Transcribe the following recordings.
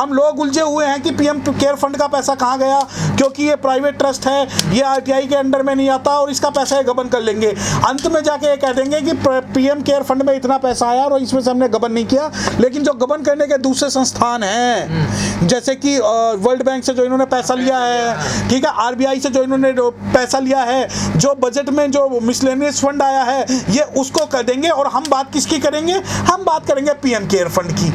हम लोग उलझे हुए हैं कि पीएम केयर फंड का पैसा कहाँ गया, क्योंकि ये प्राइवेट ट्रस्ट है, ये आरटीआई के अंडर में नहीं आता और इसका पैसा ये गबन कर लेंगे। अंत में जाके ये कह देंगे कि पीएम केयर फंड में इतना पैसा आया और इसमें से हमने गबन नहीं किया। लेकिन जो गबन करने के दूसरे संस्थान हैं, जैसे कि वर्ल्ड बैंक से जो इन्होंने पैसा लिया है, ठीक है, आरबीआई से जो इन्होंने पैसा लिया है, जो बजट में जो मिसलेनियस फंड आया है, ये उसको कर देंगे। और हम बात किसकी करेंगे? हम बात करेंगे पीएम केयर फंड की,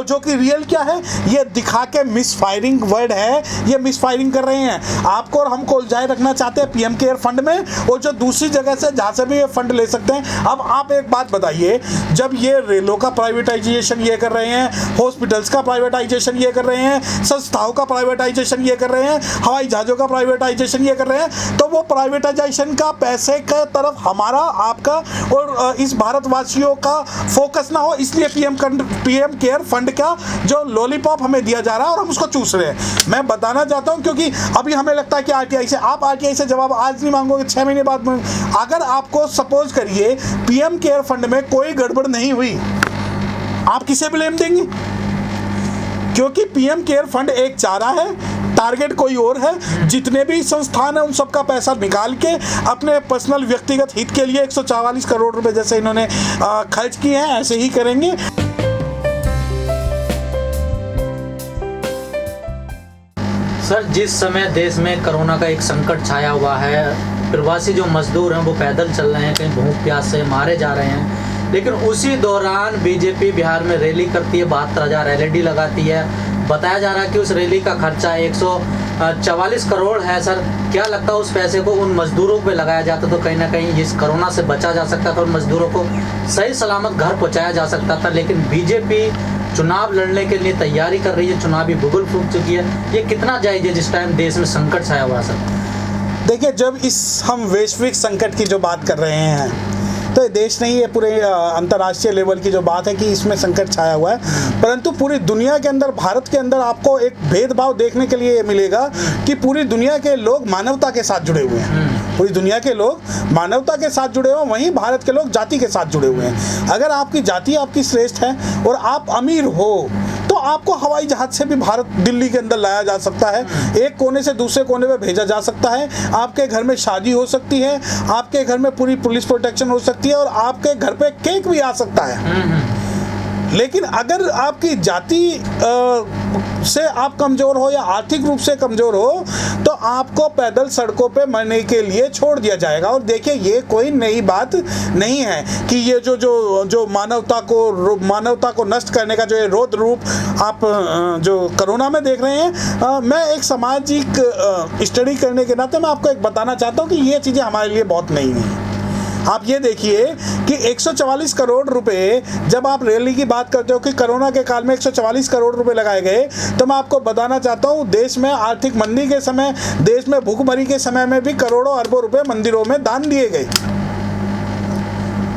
जो कि रियल क्या है ये दिखा के मिस फायरिंग वर्ड है, ये मिस फायरिंग कर रहे हैं। आपको और हमको उलझाए रखना चाहते हैं पीएम केयर फंड में, और जो दूसरी जगह से जहां से भी ये फंड ले सकते हैं। अब आप एक बात बताइए, जब ये रेलों का प्राइवेटाइजेशन ये कर रहे हैं, हॉस्पिटल्स का प्राइवेटाइजेशन ये कर रहे हैं, संस्थाओं का प्राइवेटाइजेशन ये कर रहे हैं, हवाई जहाजों का प्राइवेटाइजेशन ये कर रहे हैं, तो वो प्राइवेटाइजेशन का पैसे के तरफ हमारा, आपका और इस भारतवासियों का फोकस ना हो, इसलिए पीएम केयर फंड का जो लॉलीपॉप हमें दिया जा रहा है और हम उसको चूस रहे हैं। मैं बताना चाहता हूं, क्योंकि अभी हमें लगता है कि आरटीआई से, आप आरटीआई से जवाब आज नहीं मांगोगे, 6 महीने बाद। अगर आपको सपोज करिए पीएम केयर फंड में कोई गड़बड़ नहीं हुई, आप किसे ब्लेम देंगे? क्योंकि पीएम केयर फंड एक चारा है, टारगेट कोई और है। जितने भी संस्थान है उन सबका पैसा निकाल के अपने पर्सनल व्यक्तिगत हित के लिए 144 करोड़ रुपए जैसे इन्होंने खर्च किए हैं, ऐसे ही करेंगे। सर, जिस समय देश में कोरोना का एक संकट छाया हुआ है, प्रवासी जो मजदूर हैं वो पैदल चल रहे हैं, कहीं भूख प्यास से मारे जा रहे हैं, लेकिन उसी दौरान बीजेपी बिहार में रैली करती है, 72,000 एलईडी लगाती है। बताया जा रहा है कि उस रैली का खर्चा 144 करोड़ है। सर, क्या लगता है उस पैसे को उन मजदूरों पे लगाया जाता तो कहीं ना कहीं इस कोरोना से बचा जा सकता था और मजदूरों को सही सलामत घर पहुँचाया जा सकता था। लेकिन बीजेपी चुनाव लड़ने के लिए तैयारी कर रही है, चुनावी बुगुल फूंक चुकी है। ये कितना जायज़ है जिस टाइम देश में संकट छाया हुआ? सर देखिए, जब हम वैश्विक संकट की जो बात कर रहे हैं, तो ये देश नहीं है, पूरे अंतर्राष्ट्रीय लेवल की जो बात है कि इसमें संकट छाया हुआ है। परंतु पूरी दुनिया के अंदर, भारत के अंदर आपको एक भेदभाव देखने के लिए मिलेगा कि पूरी दुनिया के लोग मानवता के साथ जुड़े हुए हैं। पूरी दुनिया के लोग मानवता के साथ जुड़े हुए हैं, वहीं भारत के लोग जाति के साथ जुड़े हुए हैं। अगर आपकी जाति आपकी श्रेष्ठ है और आप अमीर हो, तो आपको हवाई जहाज से भी भारत दिल्ली के अंदर लाया जा सकता है, एक कोने से दूसरे कोने में भेजा जा सकता है, आपके घर में शादी हो सकती है, आपके घर में पूरी पुलिस प्रोटेक्शन हो सकती है और आपके घर पे केक भी आ सकता है। लेकिन अगर आपकी जाति से आप कमज़ोर हो या आर्थिक रूप से कमज़ोर हो, तो आपको पैदल सड़कों पे मरने के लिए छोड़ दिया जाएगा। और देखिए, ये कोई नई बात नहीं है कि ये जो मानवता को नष्ट करने का जो ये रौद्र रूप आप जो कोरोना में देख रहे हैं, मैं एक सामाजिक स्टडी करने के नाते मैं आपको एक बताना चाहता हूँ कि ये चीज़ें हमारे लिए बहुत नई नहीं हैं। आप ये देखिए कि 144 करोड़ रुपए, जब आप रैली की बात करते हो कि कोरोना के काल में 144 करोड़ रुपए लगाए गए, तो मैं आपको बताना चाहता हूँ, देश में आर्थिक मंदी के समय, देश में भूखमरी के समय में भी करोड़ों अरबों रुपए मंदिरों में दान दिए गए।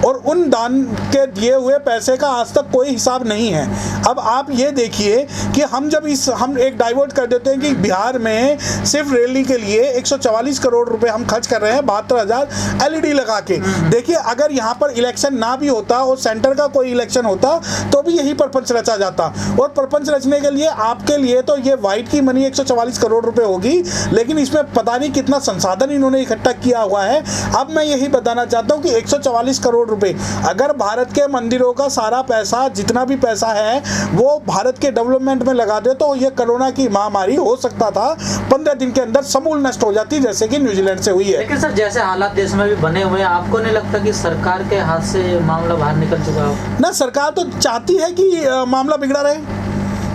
और उन दान के दिए हुए पैसे का आज तक कोई हिसाब नहीं है। अब आप ये देखिए कि हम एक डाइवर्ट कर देते हैं कि बिहार में सिर्फ रैली के लिए 144 करोड़ रुपए हम खर्च कर रहे हैं 72,000 एलईडी लगा के। देखिए, अगर यहाँ पर इलेक्शन ना भी होता और सेंटर का कोई इलेक्शन होता तो भी यही प्रपंच रचा जाता। और प्रपंच रचने के लिए आपके लिए तो ये वाइट की मनी 144 करोड़ रुपए होगी, लेकिन इसमें पता नहीं कितना संसाधन इन्होंने इकट्ठा किया हुआ है। अब मैं यही बताना चाहता हूँ कि 144 करोड़ रुपए, अगर भारत के मंदिरों का सारा पैसा, जितना भी पैसा है, वो भारत के डेवलपमेंट में लगा दे, तो ये कोरोना की महामारी हो सकता था 15 दिन के अंदर समूल नष्ट हो जाती, जैसे कि न्यूजीलैंड से हुई है। लेकिन सर, जैसे हालात देश में भी बने हुए हैं, आपको नहीं लगता कि सरकार के हाथ से मामला बाहर निकल चुका हो? ना, सरकार तो चाहती है कि मामला बिगड़ा रहे।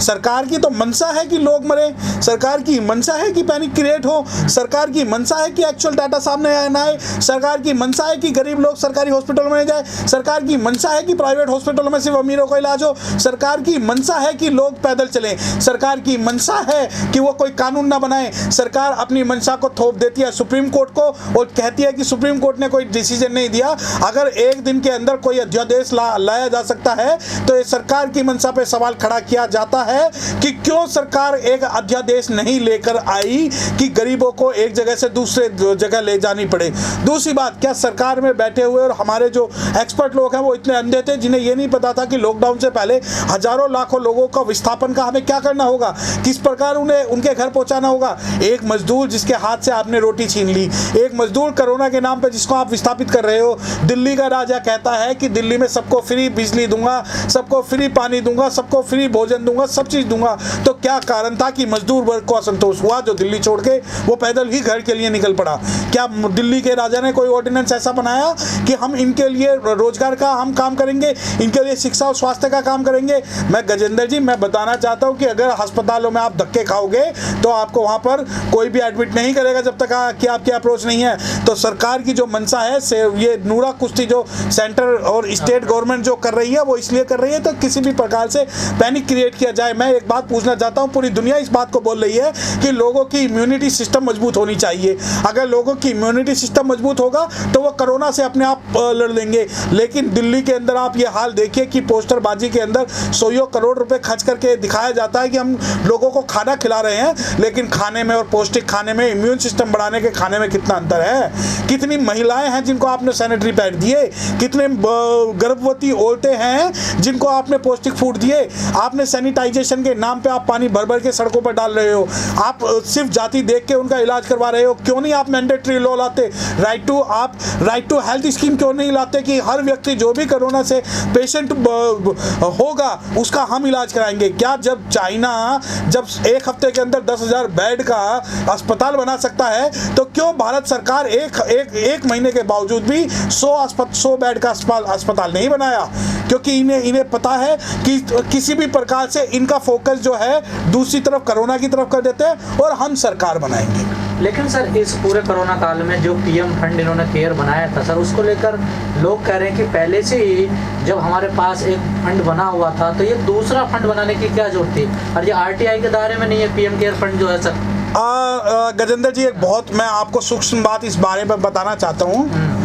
सरकार की तो मंशा है कि लोग मरे, सरकार की मंशा है कि पैनिक क्रिएट हो, सरकार की मंशा है कि एक्चुअल डाटा सामने ना आए, सरकार की मंशा है कि गरीब लोग सरकारी हॉस्पिटल में जाए, सरकार की मंशा है कि प्राइवेट हॉस्पिटल में सिर्फ अमीरों का इलाज हो, सरकार की मंशा है कि लोग पैदल चलें, सरकार की मंशा है कि वो कोई कानून ना बनाए। सरकार अपनी मंशा को थोप देती है सुप्रीम कोर्ट को और कहती है कि सुप्रीम कोर्ट ने कोई डिसीजन नहीं दिया। अगर एक दिन के अंदर कोई अध्यादेश लाया जा सकता है तो ये सरकार की मंशा पे सवाल खड़ा किया जाता है कि क्यों सरकार एक अध्यादेश नहीं लेकर आई कि गरीबों को एक जगह से दूसरे जगह ले जानी पड़े। दूसरी बात, क्या सरकार में बैठे हुए और हमारे जो एक्सपर्ट लोग हैं वो इतने अंधे थे जिन्हें ये नहीं पता था कि लॉकडाउन से पहले हजारों लाखों लोगों का विस्थापन का हमें क्या करना होगा, किस प्रकार उन्हें उनके घर पहुंचाना होगा। एक मजदूर जिसके हाथ से आपने रोटी छीन ली, एक मजदूर कोरोना के नाम पे जिसको आप विस्थापित कर रहे हो। दिल्ली का राजा कहता है कि दिल्ली में सबको फ्री बिजली दूंगा, सबको फ्री पानी दूंगा, सबको फ्री भोजन दूंगा, सब चीज दूंगा। तो क्या कारण था कि मजदूर वर्ग को असंतोष हुआ जो दिल्ली छोड़ के वो पैदल ही घर के लिए निकल पड़ा? क्या दिल्ली के राजा ने कोई ऑर्डिनेंस ऐसा बनाया कि हम इनके लिए रोजगार का हम काम करेंगे, इनके लिए शिक्षा और स्वास्थ्य का काम करेंगे? मैं गजेंद्र जी, मैं बताना चाहता हूं कि अगर अस्पतालों में आप धक्के खाओगे तो आपको वहां पर कोई भी एडमिट नहीं करेगा जब तक कि आपकी अप्रोच नहीं है। तो सरकार की जो मंशा है से ये नूरा कुश्ती जो सेंटर और स्टेट गवर्नमेंट जो कर रही है वो इसलिए कर रही है तो किसी भी प्रकार से पैनिक क्रिएट किया जाए। मैं एक बात पूछना चाहता हूं, पूरी दुनिया इस बात को बोल रही है कि लोगों की इम्यूनिटी सिस्टम मजबूत होनी चाहिए। अगर लोगों की इम्यूनिटी सिस्टम मजबूत होगा तो वो कोरोना से अपने आप लड़ लेंगे। लेकिन दिल्ली के अंदर आप ये हाल देखिए कि पोस्टरबाजी के अंदर 100 करोड़ रुपए खर्च करके दिखाया जाता है कि हम लोगों को खाना खिला रहे हैं, लेकिन खाने में और पौष्टिक खाने में, इम्यून सिस्टम बढ़ाने के खाने में कितना अंतर है। कितनी महिलाएं हैं जिनको आपने सैनिटरी पैड दिए, कितने गर्भवती औरतें हैं जिनको आपने पौष्टिक फूड दिए। आपने सैनिटाइजेशन के नाम पे आप पानी भर भर के सड़कों पर डाल रहे हो। आप सिर्फ जाति देख के उनका इलाज करवा रहे हो। क्यों नहीं आप मैंडेटरी लॉ लाते, राइट टू हेल्थ स्कीम क्यों नहीं लाते कि हर व्यक्ति जो भी कोरोना से पेशेंट होगा उसका हम इलाज कराएंगे? क्या जब चाइना जब एक हफ्ते के अंदर 10,000 बेड का अस्पताल बना सकता है तो क्यों भारत सरकार एक महीने के बावजूद भी 100 बेड का अस्पताल नहीं बनाया? क्योंकि इन्हें पता है कि किसी भी प्रकार से इनका फोकस जो है दूसरी तरफ कोरोना की तरफ कर देते हैं और हम सरकार बनाएंगे। लेकिन सर इस पूरे कोरोना काल में जो पीएम फंड इन्होंने केयर बनाया था सर, उसको लेकर लोग कह रहे हैं कि पहले से ही जब हमारे पास एक फंड बना हुआ था तो ये दूसरा फंड बनाने की क्या जरूरत थी? और ये आरटीआई के दायरे में नहीं है पीएम केयर फंड जो है सर। गजेंद्र जी, एक बहुत मैं आपको सूक्ष्म बात इस बारे में बताना चाहता हूँ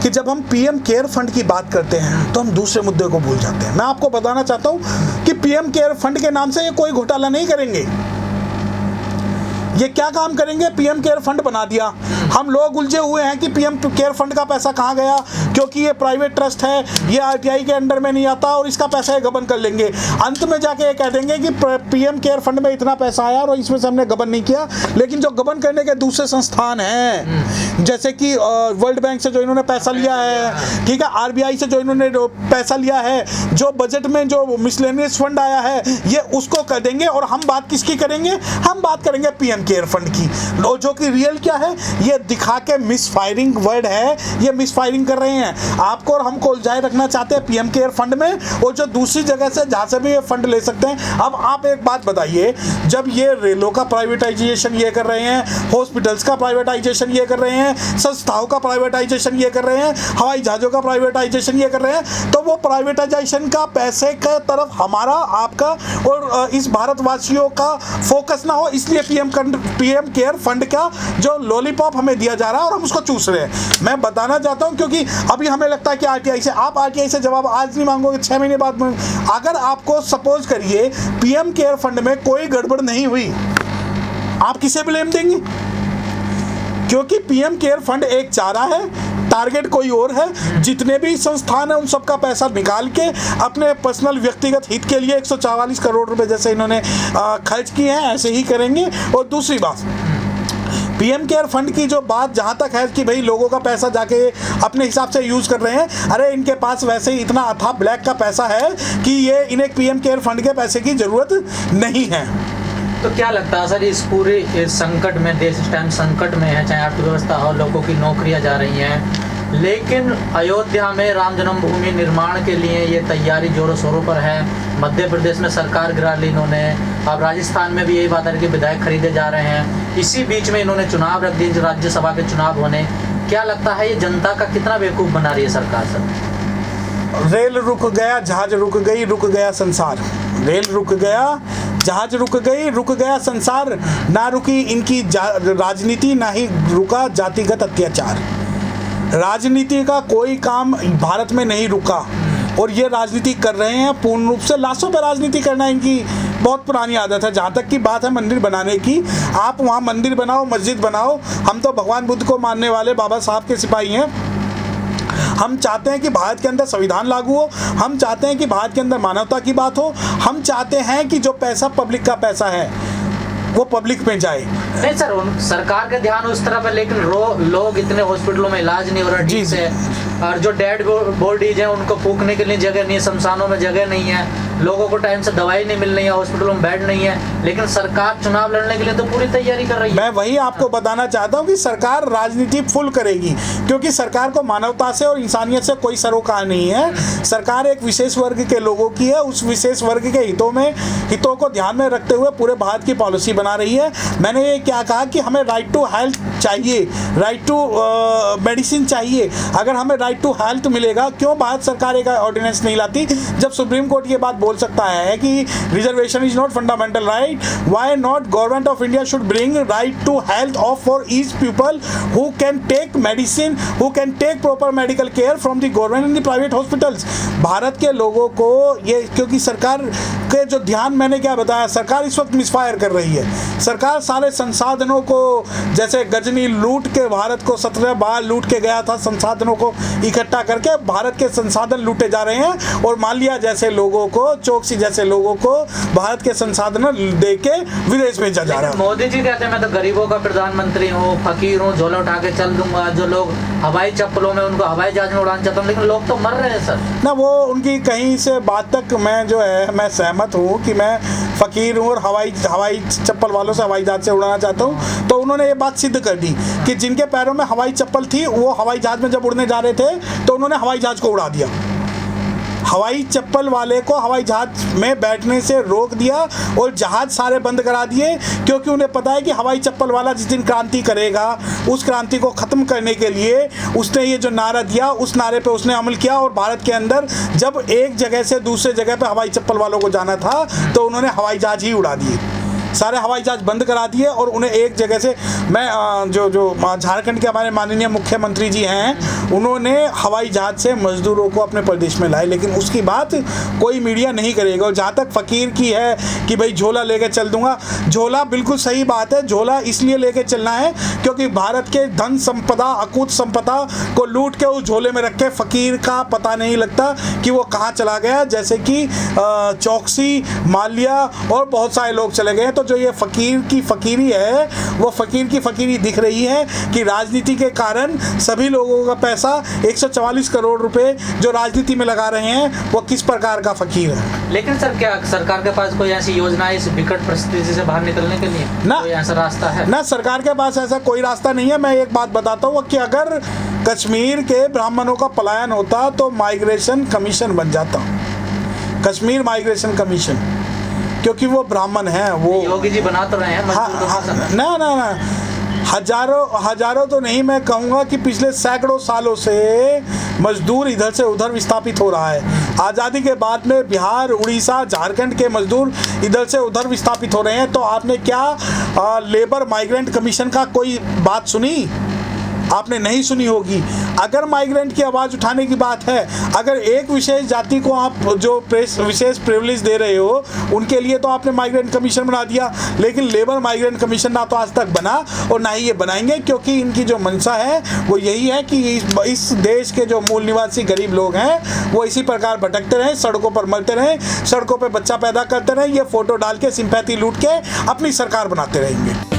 कि जब हम पीएम केयर फंड की बात करते हैं तो हम दूसरे मुद्दे को भूल जाते हैं। मैं आपको बताना चाहता हूं कि पीएम केयर फंड के नाम से ये कोई घोटाला नहीं करेंगे। ये क्या काम करेंगे? पीएम केयर फंड बना दिया, हम लोग उलझे हुए हैं कि पीएम केयर फंड का पैसा कहाँ गया, क्योंकि ये प्राइवेट ट्रस्ट है, ये आरटीआई के अंडर में नहीं आता और इसका पैसा ये गबन कर लेंगे। अंत में जाके ये कह देंगे कि पीएम केयर फंड में इतना पैसा आया और इसमें से हमने गबन नहीं किया। लेकिन जो गबन करने के दूसरे संस्थान हैं, जैसे कि वर्ल्ड बैंक से जो इन्होंने पैसा लिया है, ठीक है, आरबीआई से जो इन्होंने पैसा लिया है, जो बजट में जो मिसलेनियस फंड आया है, ये उसको कर देंगे। और हम बात किसकी करेंगे? हम बात करेंगे पीएम केयर फंड की, जो कि रियल क्या है ये दिखा के मिसफायरिंग वर्ड है, ये मिसफायरिंग कर रहे हैं। आपको और हमको उलझाए रखना चाहते हैं पीएम केयर फंड में, और जो दूसरी जगह से जहां से भी ये फंड ले सकते हैं। अब आप एक बात बताइए, जब ये रेलों का प्राइवेटाइजेशन ये कर रहे हैं, हॉस्पिटल्स का प्राइवेटाइजेशन ये कर रहे हैं, संस्थाओं का प्राइवेटाइजेशन ये कर रहे हैं, हवाई जहाजों का प्राइवेटाइजेशन ये कर रहे हैं, तो वो प्राइवेटाइजेशन का पैसे के तरफ हमारा, आपका और इस भारतवासियों का फोकस ना हो, इसलिए पीएम केयर फंड का जो लॉलीपॉप हमें दिया जा रहा है और हम उसको चूस रहे हैं। मैं बताना चाहता हूं क्योंकि अभी हमें लगता है कि आरटीआई से जवाब आज नहीं मांगोगे, 6 महीने बाद। अगर आपको सपोज करिए पीएम केयर फंड में कोई गड़बड़ नहीं हुई, आप किसे ब्लेम देंगे? क्योंकि पीएम केयर फंड एक चारा है, टारगेट कोई और है। जितने भी संस्थान है उन सबका पैसा निकाल के अपने पर्सनल व्यक्तिगत हित के लिए 144 करोड़ रुपए जैसे इन्होंने खर्च किए हैं, ऐसे ही करेंगे। और दूसरी बात, पीएम केयर फंड की जो बात जहां तक है कि भाई लोगों का पैसा जाके अपने हिसाब से यूज कर रहे हैं, अरे इनके पास वैसे ही इतना अथाह ब्लैक का पैसा है कि ये इन्हें पीएम केयर फंड के पैसे की जरूरत नहीं है। तो क्या लगता है सर, इस पूरे संकट में, देश इस टाइम संकट में है, चाहे अर्थव्यवस्था हो, लोगों की नौकरियां जा रही हैं, लेकिन अयोध्या में राम जन्मभूमि निर्माण के लिए ये तैयारी जोरों शोरों पर है। मध्य प्रदेश में सरकार गिरा ली इन्होंने, अब राजस्थान में भी यही बात है कि विधायक खरीदे जा रहे हैं। इसी बीच में इन्होंने चुनाव रख दिए, राज्यसभा के चुनाव होने। क्या लगता है ये जनता का कितना बेवकूफ़ बना रही है सरकार सर? रेल रुक गया, जहाज रुक गई, रुक गया संसार। रेल रुक गया, जहाज रुक गई, रुक गया संसार। ना रुकी इनकी राजनीति, ना ही रुका जातिगत अत्याचार। राजनीति का कोई काम भारत में नहीं रुका। और ये राजनीति कर रहे हैं पूर्ण रूप से। लाशों पर राजनीति करना इनकी बहुत पुरानी आदत है। जहाँ तक की बात है मंदिर बनाने की, आप वहाँ मंदिर बनाओ, मस्जिद बनाओ। हम तो भगवान बुद्ध को मानने वाले बाबा साहब के सिपाही हैं। हम चाहते हैं कि भारत के अंदर संविधान लागू हो, हम चाहते हैं कि भारत के अंदर मानवता की बात हो, हम चाहते हैं कि जो पैसा पब्लिक का पैसा है वो पब्लिक में जाए। नहीं सर, सरकार का ध्यान उस तरफ है, लेकिन लोग इतने हॉस्पिटलों में इलाज नहीं हो रहा ठीक से, और जो डेड बॉडीज हैं उनको फूकने के लिए जगह नहीं है, शमशानों में जगह नहीं है, लोगों को टाइम से दवाई नहीं मिल रही है, हॉस्पिटलों में बेड नहीं है, लेकिन सरकार चुनाव लड़ने के लिए तो पूरी तैयारी कर रही है। मैं वही आपको बताना चाहता हूँ कि सरकार राजनीति फुल करेगी, क्योंकि सरकार को मानवता से और इंसानियत से कोई सरोकार नहीं है। सरकार एक विशेष वर्ग के लोगों की है, उस विशेष वर्ग के हितों को ध्यान में रखते हुए पूरे भारत की पॉलिसी बना रही है। मैंने ये क्या कहा कि हमें राइट टू हेल्थ चाहिए, राइट टू मेडिसिन चाहिए। अगर हमें राइट टू हेल्थ मिलेगा, क्यों भारत सरकार एक ऑर्डिनेंस नहीं लाती? जब सुप्रीम कोर्ट ये बात बोल सकता है कि reservation is not fundamental right, why not government of India should bring right to health of for each people who can take medicine, who can take proper medical care from the government in the private hospitals. Bharat के लोगों को ये, क्योंकि सरकार के जो ध्यान, मैंने क्या बताया, सरकार इस वक्त मिसफायर कर रही है। सरकार सारे संसाधनों को, जैसे गजनी लूट के भारत को 17 बार लूट के गया था, संसाधनों को इकट्ठा करके भारत के संसाधन लूटे जा रहे हैं, और माल्या जैसे लोगों को, चौकसी जैसे लोगों को भारत के संसाधन दे के विदेश में जा रहा है। मोदी जी कहते हैं मैं तो गरीबों का प्रधानमंत्री हूँ, फकीर हूँ, झोला उठा के चल दूंगा। जो लोग हवाई चप्पलों में, उनको हवाई जहाज में उड़ाना चाहता हूँ, लेकिन लोग तो मर रहे हैं सर ना। वो उनकी कहीं से बात तक मैं जो है मैं सहमत हूँ कि मैं फकीर हूँ और हवाई चप्पल वालों से हवाई जहाज से उड़ाना चाहता हूँ। तो उन्होंने ये बात सिद्ध कर दी कि जिनके पैरों में हवाई चप्पल थी वो हवाई जहाज में जब उड़ने जा रहे थे तो उन्होंने हवाई जहाज को उड़ा दिया। हवाई चप्पल वाले को हवाई जहाज में बैठने से रोक दिया और जहाज सारे बंद करा दिए, क्योंकि उन्हें पता है कि हवाई चप्पल वाला जिस दिन क्रांति करेगा, उस क्रांति को ख़त्म करने के लिए उसने ये जो नारा दिया, उस नारे पे उसने अमल किया। और भारत के अंदर जब एक जगह से दूसरे जगह पे हवाई चप्पल वालों को जाना था तो उन्होंने हवाई जहाज ही उड़ा दिए, सारे हवाई जहाज बंद करा दिए। और उन्हें एक जगह से, मैं जो झारखंड के हमारे माननीय मुख्यमंत्री जी हैं, उन्होंने हवाई जहाज से मजदूरों को अपने प्रदेश में लाए, लेकिन उसकी बात कोई मीडिया नहीं करेगा। और जहाँ तक फ़कीर की है कि भाई झोला लेके चल दूंगा, झोला बिल्कुल सही बात है, झोला इसलिए लेके चलना है क्योंकि भारत के धन संपदा, अकूत संपदा को लूट के उस झोले में रख के फ़कीर का पता नहीं लगता कि वो कहाँ चला गया। जैसे कि चौकसी, माल्या और बहुत सारे लोग चले गए। तो जो ये फ़कीर की फ़कीरी है, वो फ़कीर की फ़कीरी दिख रही है कि राजनीति के कारण सभी लोगों का पैसा 144 करोड़ रुपए जो राजनीति में लगा रहे हैं, वो किस प्रकार का फ़कीर है। लेकिन सर, क्या सरकार के पास कोई ऐसी योजना है इस विकट परिस्थिति से बाहर निकलने के लिए? ना, कोई ऐसा रास्ता है? ना, सरकार के पास ऐसा कोई रास्ता नहीं है। मैं एक बात बताता हूँ कि अगर कश्मीर के ब्राह्मणों का पलायन होता तो माइग्रेशन कमीशन बन जाता, कश्मीर माइग्रेशन कमीशन, क्योंकि वो ब्राह्मण हैं। वो योगी जी बना तो रहे हैं। ना, हजारों तो नहीं, मैं कहूँगा कि पिछले सैकड़ों सालों से मजदूर इधर से उधर विस्थापित हो रहा है। आज़ादी के बाद में बिहार, उड़ीसा, झारखंड के मजदूर इधर से उधर विस्थापित हो रहे हैं। तो आपने क्या लेबर माइग्रेंट कमीशन का कोई बात सुनी? आपने नहीं सुनी होगी। अगर माइग्रेंट की आवाज़ उठाने की बात है, अगर एक विशेष जाति को आप जो विशेष प्रिविलेज दे रहे हो, उनके लिए तो आपने माइग्रेंट कमीशन बना दिया, लेकिन लेबर माइग्रेंट कमीशन ना तो आज तक बना और ना ही ये बनाएंगे, क्योंकि इनकी जो मंशा है वो यही है कि इस देश के जो मूल निवासी गरीब लोग हैं वो इसी प्रकार भटकते रहें, सड़कों पर मरते रहें, सड़कों पर बच्चा पैदा करते रहें, ये फ़ोटो डाल के सिंपैथी लूट के अपनी सरकार बनाते रहेंगे।